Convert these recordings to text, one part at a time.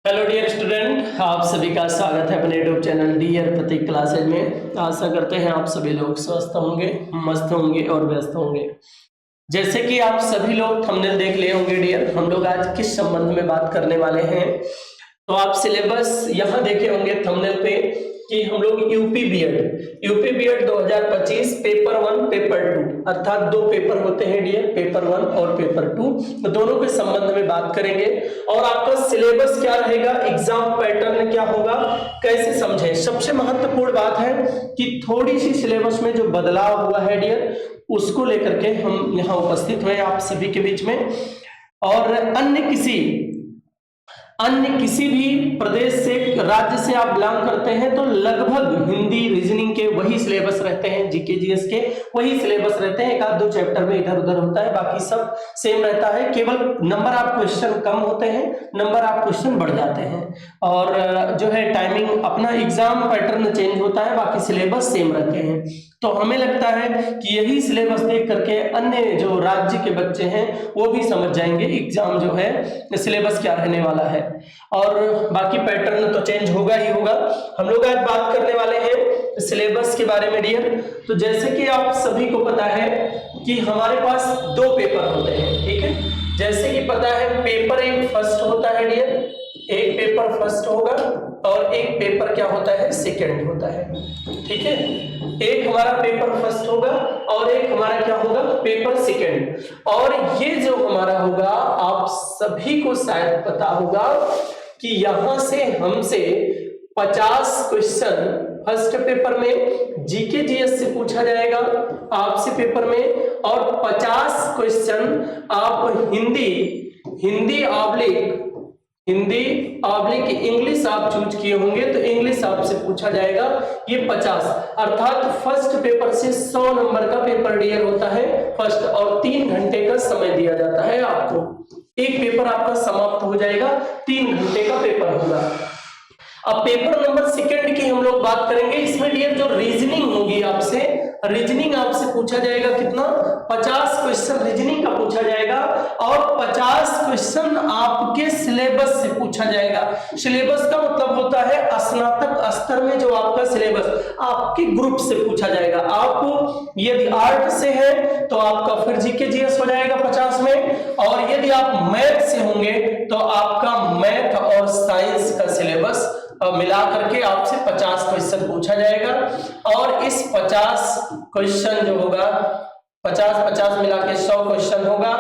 Hello dear student, आप सभी का स्वागत है अपने यूट्यूब चैनल डियर प्रतीक क्लासेज में। आशा करते हैं आप सभी लोग स्वस्थ होंगे, मस्त होंगे और व्यस्त होंगे। जैसे कि आप सभी लोग थंबनेल देख लिए होंगे डियर, हम लोग आज किस संबंध में बात करने वाले हैं। तो आप सिलेबस यहाँ देखे होंगे थंबनेल पे कि हम लोग यूपी बीएड 2025 पेपर 1 पेपर 2 अर्थात दो पेपर होते हैं डियर, पेपर 1 और पेपर 2, तो दोनों के संबंध में बात करेंगे। और आपका सिलेबस क्या रहेगा, एग्जाम पैटर्न क्या होगा, कैसे समझें। सबसे महत्वपूर्ण बात है कि थोड़ी सी सिलेबस में जो बदलाव हुआ है डियर, उसको लेकर के हम यहाँ उपस्थित हुए आप सभी के बीच में। और अन्य किसी भी प्रदेश से, राज्य से आप बिलोंग करते हैं तो लगभग हिंदी रीजनिंग के वही सिलेबस रहते हैं, जीके जीएस के वही सिलेबस रहते हैं। एक आध दो चैप्टर में इधर उधर होता है, बाकी सब सेम रहता है। केवल नंबर ऑफ क्वेश्चन कम होते हैं, नंबर ऑफ क्वेश्चन बढ़ जाते हैं। और जो है टाइमिंग, अपना एग्जाम पैटर्न चेंज होता है, बाकी सिलेबस सेम रहते हैं। तो हमें लगता है कि यही सिलेबस देख करके अन्य जो राज्य के बच्चे हैं वो भी समझ जाएंगे एग्जाम जो है सिलेबस क्या रहने वाला है। और बाकी पैटर्न तो चेंज होगा ही होगा। हम लोग आज बात करने वाले हैं सिलेबस के बारे में डियर। तो जैसे कि आप सभी को पता है कि हमारे पास दो पेपर होते हैं, ठीक है। जैसे कि पता है पेपर एक फर्स्ट होता है डियर, एक पेपर फर्स्ट होगा और एक पेपर क्या होता है, सेकंड होता है, ठीक है। एक हमारा पेपर फर्स्ट होगा और एक हमारा क्या होगा, पेपर सेकंड। और ये जो हमारा होगा, आप सभी को शायद पता होगा कि यहां से हमसे 50 क्वेश्चन फर्स्ट पेपर में जीके जीएस से पूछा जाएगा आपसे पेपर में, और 50 क्वेश्चन आप हिंदी ऑब्लिक इंग्लिश आप चूज किए होंगे तो इंग्लिश आपसे पूछा जाएगा। ये 50 अर्थात फर्स्ट पेपर से 100 नंबर का पेपर डियर होता है फर्स्ट, और 3 घंटे का समय दिया जाता है आपको। एक पेपर आपका समाप्त हो जाएगा, 3 घंटे का पेपर होगा। अब पेपर नंबर सेकंड की हम लोग बात करेंगे। इसमें डियर जो रीजनिंग होगी रीजनिंग आपसे पूछा जाएगा कितना, 50 क्वेश्चन रीजनिंग का पूछा जाएगा और 50 क्वेश्चन आपके सिलेबस से पूछा जाएगा। सिलेबस का मतलब होता है स्नातक स्तर में जो आपका सिलेबस आपके ग्रुप से पूछा जाएगा। आप यदि आर्ट से है तो आपका फिर जीके जीएस हो जाएगा 50 में, और यदि आप मैथ से होंगे तो आपका मैथ और साइंस का सिलेबस मिला करके आपसे 50 क्वेश्चन पूछा जाएगा। और इस 50 क्वेश्चन जो होगा, 50-50 मिला के 100 क्वेश्चन होगा,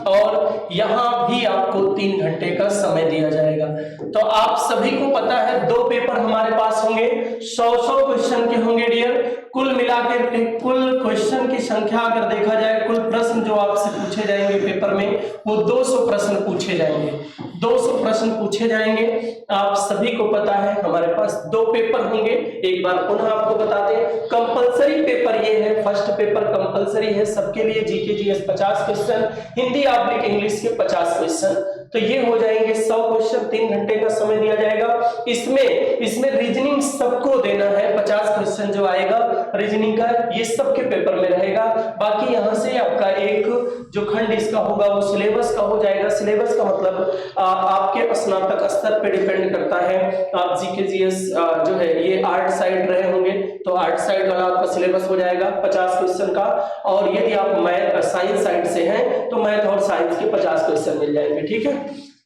और यहां भी आपको 3 घंटे का समय दिया जाएगा। तो आप सभी को पता है दो पेपर हमारे पास होंगे, 100-100 क्वेश्चन के होंगे डियर। कुल मिलाकर के कुल क्वेश्चन की संख्या अगर देखा जाए, कुल प्रश्न जो आपसे पूछे जाएंगे पेपर में वो 200 प्रश्न पूछे जाएंगे, 200 प्रश्न पूछे जाएंगे। आप सभी को पता है हमारे पास दो पेपर होंगे। एक बार पुनः आपको बता दें, कंपलसरी पेपर ये है, फर्स्ट पेपर कंपलसरी है सबके लिए, GK GS 50 question, Hindi oblique English के 50 क्वेश्चन। तो ये हो जाएंगे 100 क्वेश्चन, 3 घंटे का समय दिया जाएगा। इसमें रीजनिंग सबको देना है, 50 क्वेश्चन जो आएगा रीजनिंग का ये सबके पेपर में रहेगा। बाकी यहाँ से आपका एक जो खंड इसका होगा वो सिलेबस का हो जाएगा। सिलेबस का मतलब आपके स्नातक स्तर पे डिपेंड करता है। आप जीके जीएस जो है ये आर्ट साइड रहे होंगे तो आर्ट साइड वाला आपका सिलेबस हो जाएगा 50 क्वेश्चन का, और यदि आप मैथ साइंस साइड से हैं तो मैथ और साइंस के 50 क्वेश्चन मिल जाएंगे, ठीक है।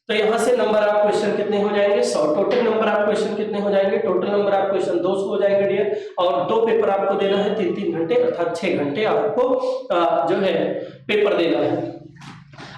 तो यहां से नंबर ऑफ क्वेश्चन कितने हो जाएंगे, 100। टोटल नंबर ऑफ क्वेश्चन कितने हो जाएंगे, टोटल नंबर ऑफ क्वेश्चन 200 हो जाएंगे डियर। और दो पेपर आपको देना है 3-3 घंटे, अर्थात 6 घंटे आपको जो है पेपर देना है।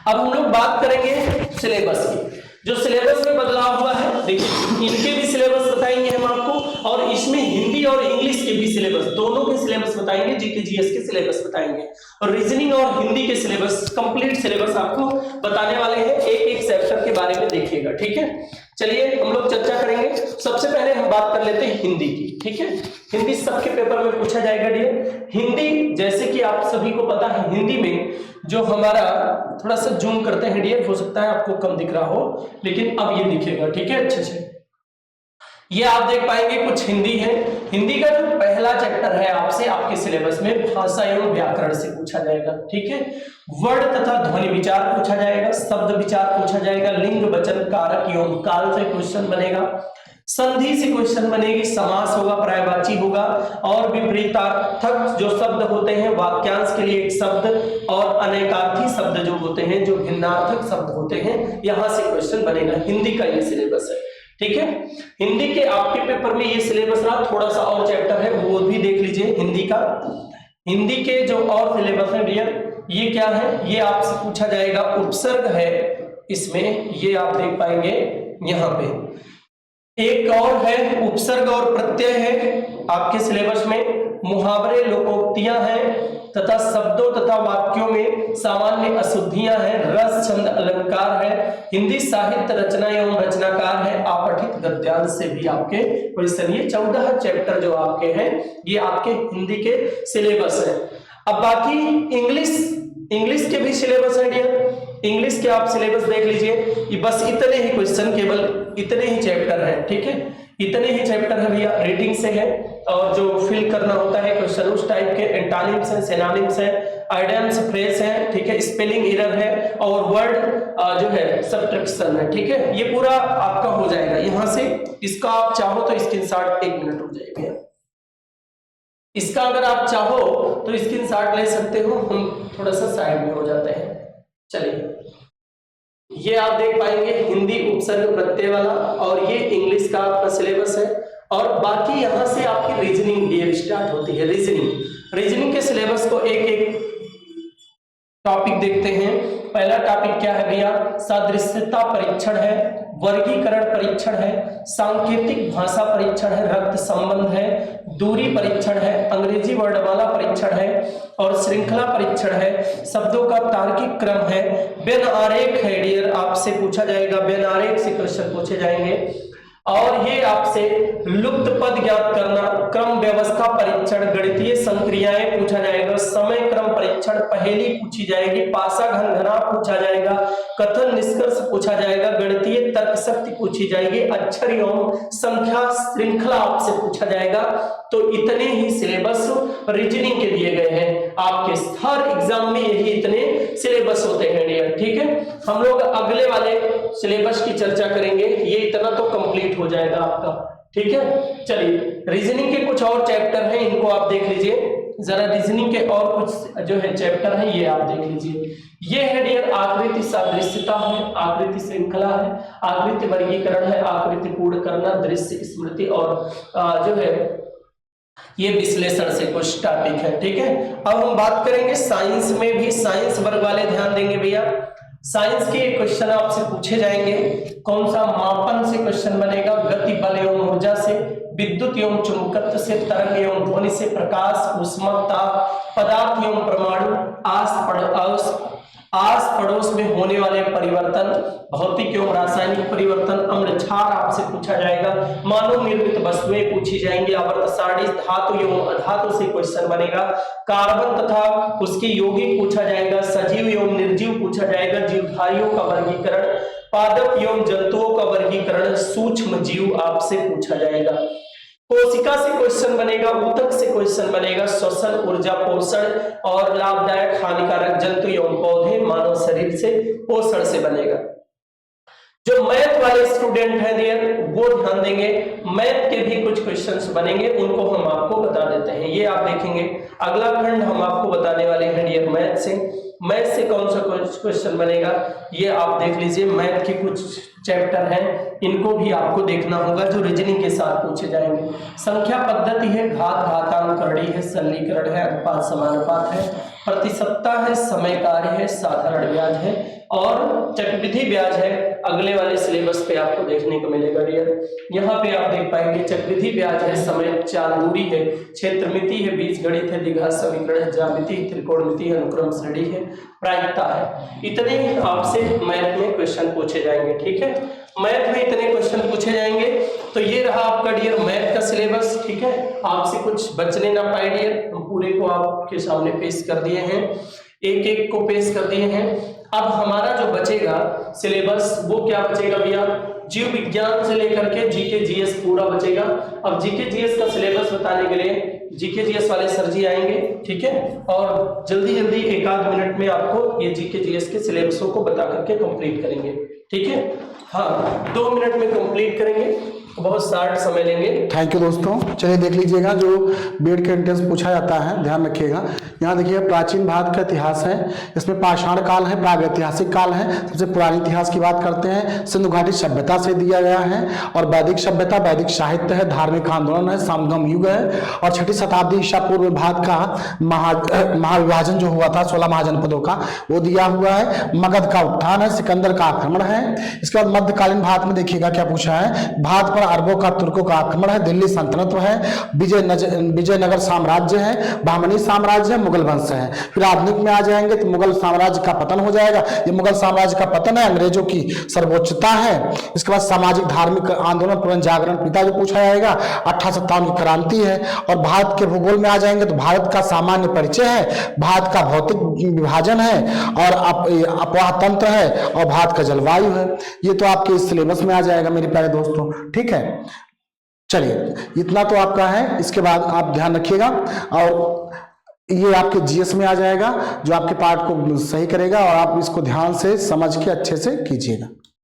अब हम लोग बात करेंगे सिलेबस की। जो सिलेबस में बदलाव हुआ है, देखिए इनके भी सिलेबस बताएंगे हम आपको, और इसमें हिंदी और इंग्लिश के भी सिलेबस, दोनों के सिलेबस बताएंगे, जीके जीएस के सिलेबस बताएंगे, और रीजनिंग और हिंदी के सिलेबस, कंप्लीट सिलेबस आपको बताने वाले हैं। एक चैप्टर के बारे में देखिएगा, ठीक है। चलिए हम लोग चर्चा करेंगे। सबसे पहले हम बात कर लेते हैं हिंदी की, ठीक है। हिंदी सबके पेपर में पूछा जाएगा डियर। हिंदी जैसे कि आप सभी को पता है, हिंदी में जो हमारा, थोड़ा सा जूम करते हैं डियर, हो सकता है आपको कम दिख रहा हो लेकिन अब ये दिखेगा, ठीक है, अच्छे से। ये आप देख पाएंगे कुछ हिंदी है। हिंदी का जो पहला चैप्टर है आपसे आपके सिलेबस में भाषा एवं व्याकरण से पूछा जाएगा, ठीक है। वर्ण तथा ध्वनि विचार पूछा जाएगा, शब्द विचार पूछा जाएगा, लिंग वचन कारक एवं काल से क्वेश्चन बनेगा, संधि से क्वेश्चन बनेगी, समास होगा, पर्यायवाची होगा और विपरीतार्थक जो शब्द होते हैं, वाक्यांश के लिए एक शब्द और अनेकार्थी शब्द जो होते हैं, जो भिन्नार्थक शब्द होते हैं, यहां से क्वेश्चन बनेगा। हिंदी का ये सिलेबस है, ठीक है। हिंदी के आपके पेपर में ये सिलेबस रहा, थोड़ा सा और चैप्टर है वो भी देख लीजिए हिंदी का। हिंदी के जो और सिलेबस है भैया ये क्या है, ये आपसे पूछा जाएगा, उपसर्ग है इसमें, ये आप देख पाएंगे यहाँ पे। एक और है उपसर्ग और प्रत्यय है आपके सिलेबस में, मुहावरे लोकोक्तियां हैं तथा शब्दों तथा वाक्यों में सामान्य अशुद्धियां हैं, रस छंद अलंकार है, हिंदी साहित्य रचना एवं रचनाकार है, अपठित गद्यांश से भी आपके क्वेश्चन। ये 14 चैप्टर जो आपके हैं ये आपके हिंदी के सिलेबस है। अब बाकी इंग्लिश के भी सिलेबस है डियर, इंग्लिश के आप सिलेबस देख लीजिए, ये बस इतने ही क्वेश्चन, केवल इतने ही चैप्टर है, ठीक है, इतने ही चैप्टर है भैया। रीडिंग से है और जो फिल करना होता है क्वेश्चन उस टाइप के, एंटोनिम्स है, सिनोनिम्स है, आइडियम्स, फ्रेज है, ठीक है, स्पेलिंग एरर है और वर्ड जो है सब्ट्रैक्शन है, ठीक है। ये पूरा आपका हो जाएगा यहां से। इसका आप चाहो तो स्क्रीनशॉट, 1 मिनट रुक जाइए भैया, इसका अगर आप चाहो तो स्क्रीनशॉट ले सकते हो, हम थोड़ा सा साइड में हो जाते हैं। चलिए, ये आप देख पाएंगे हिंदी उपसर्ग प्रत्यय वाला, और ये इंग्लिश का आपका सिलेबस है। और बाकी यहां से आपकी रीजनिंग भी स्टार्ट होती है। रीजनिंग के सिलेबस को एक एक टॉपिक देखते हैं। पहला टॉपिक क्या है भैया, सादृश्यता परीक्षण है, वर्गीकरण परीक्षण है, सांकेतिक भाषा परीक्षण है, रक्त संबंध है, दूरी परीक्षण है, अंग्रेजी वर्णमाला परीक्षण है और श्रृंखला परीक्षण है, शब्दों का तार्किक क्रम है, व्यन आरेख है डियर, आपसे पूछा जाएगा, व्यन आरेख से क्वेश्चन पूछे जाएंगे। और ये आपसे लुप्त पद ज्ञात करना, क्रम व्यवस्था परीक्षण, गणितीय संक्रियाएं पूछा जाएगा, समय क्रम परीक्षण, पहेली पूछी जाएगी, पासा घन घना पूछा जाएगा, कथन निष्कर्ष पूछा जाएगा, गणितीय तर्क शक्ति पूछी जाएगी, अक्षर एवं संख्या श्रृंखला आपसे पूछा जाएगा। तो इतने ही सिलेबस रीजनिंग के दिए गए हैं आपके हर एग्जाम में, यही इतने सिलेबस होते हैं डियर, ठीक है। हम लोग अगले वाले सिलेबस की चर्चा करेंगे, ये इतना तो कंप्लीट हो जाएगा आपका, ठीक है। चलिए, रीजनिंग के कुछ और चैप्टर हैं, इनको आप देख लीजिए जरा। रीजनिंग के और कुछ जो है चैप्टर है ये आप देख लीजिए। ये है डियर आकृति सादृश्यता है, आकृति श्रृंखला है, आकृति वर्गीकरण है, आकृति पूर्ण करना, दृश्य स्मृति और जो है ये विश्लेषण से कुछ टॉपिक है, ठीक है। अब हम बात करेंगे साइंस में भी, साइंस वर्ग वाले ध्यान देंगे भैया। साइंस के क्वेश्चन आपसे पूछे जाएंगे, कौन सा, मापन से क्वेश्चन बनेगा, गति बल एवं ऊर्जा से, विद्युत एवं चुंबकत्व से, तरंग एवं ध्वनि से, प्रकाश ऊष्मा ताप, पदार्थ एवं परमाणु, आस पड़ोस में होने वाले परिवर्तन, भौतिक एवं रासायनिक परिवर्तन, अम्ल क्षार आपसे पूछा जाएगा, मानव निर्मित वस्तुएं पूछी जाएंगी, आवर्त सारणी, धातु एवं अधातु से क्वेश्चन बनेगा, कार्बन तथा उसके यौगिक पूछा जाएगा, सजीव एवं निर्जीव पूछा जाएगा, जीवधारियों का वर्गीकरण, पादप एवं जंतुओं का वर्गीकरण, सूक्ष्म जीव आपसे पूछा जाएगा, कोशिका से क्वेश्चन बनेगा, ऊतक से क्वेश्चन बनेगा, श्वसन, ऊर्जा, पोषण और लाभदायक हानिकारक जंतु एवं पौधे, मानव शरीर से, पोषण से बनेगा। जो मैथ वाले स्टूडेंट हैं डियर वो ध्यान देंगे, मैथ के भी कुछ क्वेश्चंस बनेंगे, उनको हम आपको बता देते हैं, ये आप देखेंगे। अगला खंड हम आपको बताने वाले हैं डियर मैथ से कौन सा क्वेश्चन बनेगा ये आप देख लीजिए। मैथ के कुछ चैप्टर हैं, इनको भी आपको देखना होगा जो रीजनिंग के साथ पूछे जाएंगे। संख्या पद्धति है, घात घातांक करणी है, सरलीकरण है, अनुपात समानुपात है, प्रतिशतता है, समय कार्य है, साधारण ब्याज है और चक्रवृद्धि ब्याज है। अगले वाले सिलेबस पे आपको देखने को मिलेगा डियर। यहाँ पे आप देख पाएंगे चक्रवृद्धि ब्याज है, समय चाल दूरी है, क्षेत्रमिति है, बीजगणित है, द्विघात समीकरण है, ज्यामिति, त्रिकोणमिति है, अनुक्रम श्रेणी है, प्रायिकता है। इतने आपसे मैथ में क्वेश्चन पूछे जाएंगे, ठीक है। मैथ में इतने क्वेश्चन पूछे जाएंगे। तो ये रहा आपका डियर मैथ का सिलेबस, ठीक है। आपसे कुछ बचने ना पाए डियर, हम पूरे को आपके सामने पेश कर दिए हैं। एक एक को पेश कर दिए हैं। अब हमारा जो बचेगा सिलेबस वो क्या बचेगा भैया, जीव विज्ञान से लेकर के जीके जीएस पूरा बचेगा। अब जीके जीएस का सिलेबस बताने के लिए जीके जीएस वाले सर जी आएंगे, ठीक है, और जल्दी जल्दी एक आध मिनट में आपको ये जीके जीएस के सिलेबसों को बता करके कंप्लीट करेंगे, ठीक है। हाँ 2 मिनट में कंप्लीट करेंगे, बहुत शार्ट समय लेंगे। थैंक यू दोस्तों। चलिए देख लीजिएगा जो बीएड के एंट्रेंस पूछा जाता है, ध्यान रखिएगा। यहाँ देखिए प्राचीन भारत का इतिहास है, इसमें पाषाण काल है, प्रागैतिहासिक काल है। सबसे पुरानी इतिहास की बात करते हैं, सिंधु घाटी सभ्यता से दिया गया है, और वैदिक सभ्यता, वैदिक साहित्य है, धार्मिक आंदोलन है, संगम युग है, और 6ठी शताब्दी ईसा पूर्व में भारत का महाविभाजन जो हुआ था 16 महाजनपदों का वो दिया हुआ है। मगध का उत्थान है, सिकंदर का आक्रमण है। इसके बाद मध्यकालीन भारत में देखिएगा क्या पूछा है, भारत पर अरबों का तुर्कों का आक्रमण है, दिल्ली सल्तनत है, विजयनगर साम्राज्य है, बहमनी साम्राज्य है, मुगल वंश है। फिर आधुनिक में आ जाएंगे तो मुगल साम्राज्य का पतन हो जाएगा, ये मुगल साम्राज्य का पतन है, अंग्रेजों की सर्वोच्चता है। इसके बाद सामाजिक धार्मिक आंदोलन पुनर्जागरण पिता जो पूछा जाएगा, 1857 की क्रांति है। और भारत के भूगोल में आ जाएंगे तो भारत का सामान्य परिचय है, भारत का भौतिक विभाजन है, और अपवाह तंत्र है, और भारत का जलवायु है। ये तो आपके इस सिलेबस में आ जाएगा मेरे प्यारे दोस्तों, ठीक है। चलिए इतना तो आपका है, इसके बाद आप ध्यान रखिएगा, और ये आपके जीएस में आ जाएगा जो आपके पार्ट को सही करेगा, और आप इसको ध्यान से समझ के अच्छे से कीजिएगा।